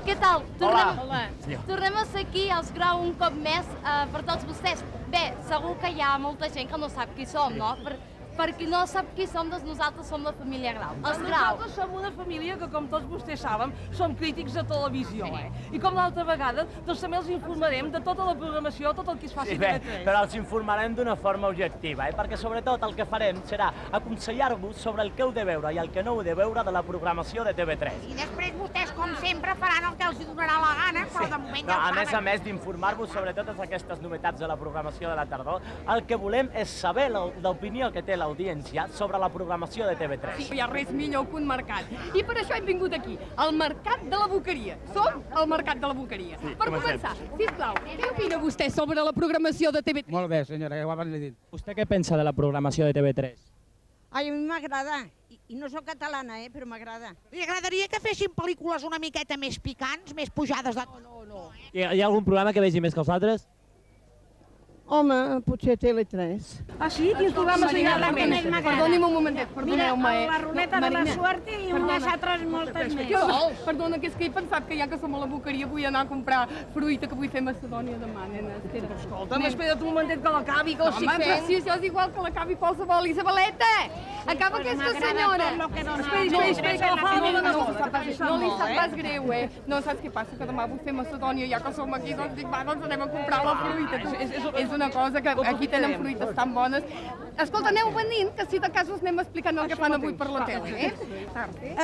què tal? Hola. Tornem a ser aquí, als Grau, un cop més per tots vostès. Bé, segur que hi ha molta gent que no sap qui som, no? Per qui no sap qui som, doncs nosaltres som la família Grau. Els Grau. Nosaltres som una família que, com tots vostès saben, som crítics de televisió, I com l'altra vegada, doncs també els informarem de tota la programació, tot el que es faci a TV3. Però els informarem d'una forma objectiva, perquè sobretot el que farem serà aconsellar-vos sobre el que heu de veure i el que no heu de veure de la programació de TV3. I després vostès, com sempre, faran el que els donarà la gana, però de moment ja ho saben. A més d'informar-vos sobre totes aquestes novetats de la programació de la tardor, el que volem és saber l'opinió que té l'audiència sobre la programació de TV3. Sí, hi ha res millor que un mercat. I per això hem vingut aquí, al Mercat de la Boqueria. Som al Mercat de la Boqueria. Sí, per començar, sisplau, què opina vostè sobre la programació de TV3? Molt bé, senyora, que ho abans l'he dit. Vostè què pensa de la programació de TV3? Ai, a mi m'agrada. I no sóc catalana, però m'agrada. Li agradaria que fessin pel·lícules una miqueta més picants, més pujades de... No. Hi ha algun programa que vegi més que els altres? Home, potser Tele3. Ah, sí? Quins programes hi ha més? Perdoni'm un momentet, perdoneu-me. La ruleta de la suerte i unes altres moltes més. Perdona, que és que he pensat que ja que som a la Boqueria vull anar a comprar fruita que vull fer Macedònia demà, nena. Escolta'm, espera't un momentet que l'acabi, que el estic Home, però fent. si això és igual que l'acabi qualsevol. Isabeleta! Acaba aquesta senyora! Espera, que la fa la dona. No li sap pas greu, No, saps què passa? Que demà vull fer Macedònia, ja que som aquí, doncs dic, va, doncs anem a comprar la fruita. És una cosa que aquí tenen fruites tan bones. Escolta, aneu venint, que si de cas us anem explicant el que fan avui per la tele,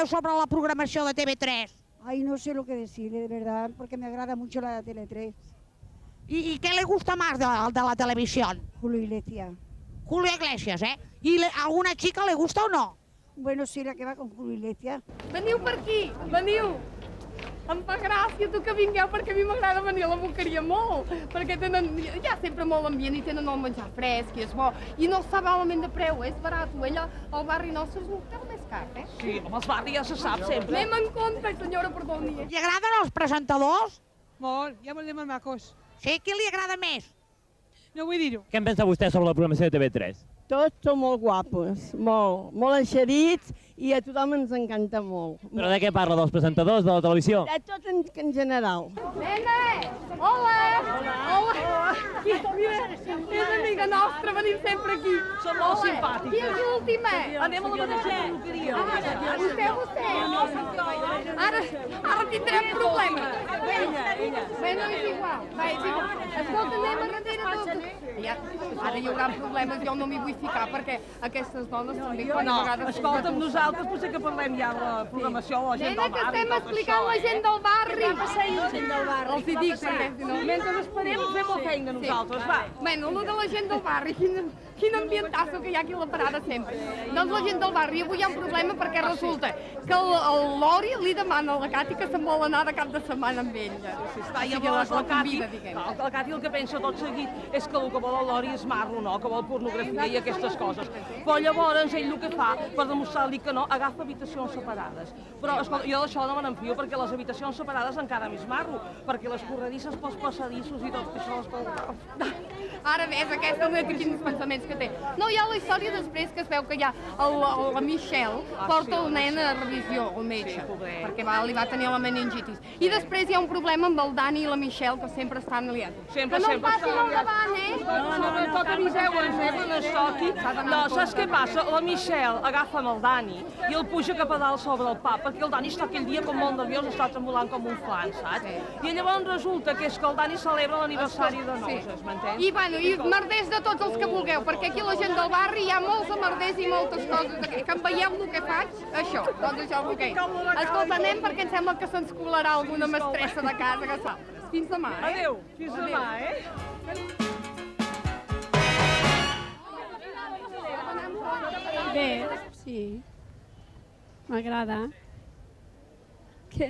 Sobre la programació de TV3. Ay, no sé lo que decirle, de verdad, porque me agrada mucho la de Tele3. ¿Y qué le gusta más de la televisión? Julio Iglesias. Julio Iglesias, ¿Y alguna chica le gusta o no? Bueno, sí, la que va con Julio Iglesias. Veniu per aquí, veniu! Em fa gràcia tu que vingueu perquè a mi m'agrada venir a la Boqueria molt, perquè tenen, hi ha sempre molt ambient i tenen el menjar fresc i és bo. I no està malament de preu, és barat. Allò al barri nostre és un preu més car, Sí, home, els barris ja se sap sempre. Anem en compte, senyora, perdoni. Li agraden els presentadors? Molt, ja volem molt macos. Sí, qui li agrada més? No vull dir-ho. Què en pensa vostè sobre la programació de TV3? Tots són molt guapos, molt eixerits i a tothom ens encanta molt. Però de què parla, dels presentadors, de la televisió? De tot en general. Nena! Hola! Hola! És amiga nostra, venim sempre aquí. Som molt simpàtiques. Qui és l'última? Anem a la mateixa peluqueria. Vostè. Ara tindrem problemes. Bé, no és igual. Va, és igual. Escolta, anem a darrere tot. Ara hi haurà problemes, jo no m'hi vull ficar, perquè aquestes dones també quan a vegades... Escolta'm, nosaltres potser que parlem ja de la programació, la gent del barri. Nena, que estem explicant la gent del barri. Va passar la gent del barri. Els hi dic, perquè si no... Mentre esperem, fem la feina nosaltres, va. Bueno, lo de la gent del barri, quin ambientazo que hi ha aquí a la parada sempre. Doncs la gent del barri, avui hi ha un problema perquè resulta que el Lori li demana a la Cati que se'n vol anar de cap de setmana amb ell. Està, llavors la Cati el que pensa tot seguit és que el que vol el Lori és marro, no? Que vol pornografia i aquestes coses. Però llavors ell el que fa, per demostrar-li que no, agafa habitacions separades. Però, escolta, jo d'això no me n'enfio perquè les habitacions separades encara més marro, perquè les corredisses pels passadissos i tot això les pot... Ara ves, aquesta no té quins pensaments que té. No, hi ha la història després que es veu que hi ha la Michelle porta el nen a revisió, el metge, perquè li va tenir la meningitis. I després hi ha un problema amb el Dani i la Michelle, que sempre estan aliats. Que no em passin al davant, Sobretot aviseu-nos, quan es toqui. No, saps què passa? La Michelle agafa amb el Dani i el puja cap a dalt sobre el pa, perquè el Dani està aquell dia com molt nerviós, està tremolant com un flan, saps? I llavors resulta que és que el Dani celebra l'aniversari de noces, m'entens? I bueno, i merders de tots els que vulgueu, perquè aquí la gent del barri hi ha molts merders i moltes coses. Que em veieu el que faig? Això, doncs això el que... Escolta, anem perquè em sembla que se'ns colarà alguna mestressa de casa que saps. Fins demà, Adéu, fins demà, Bé, sí. M'agrada. Què?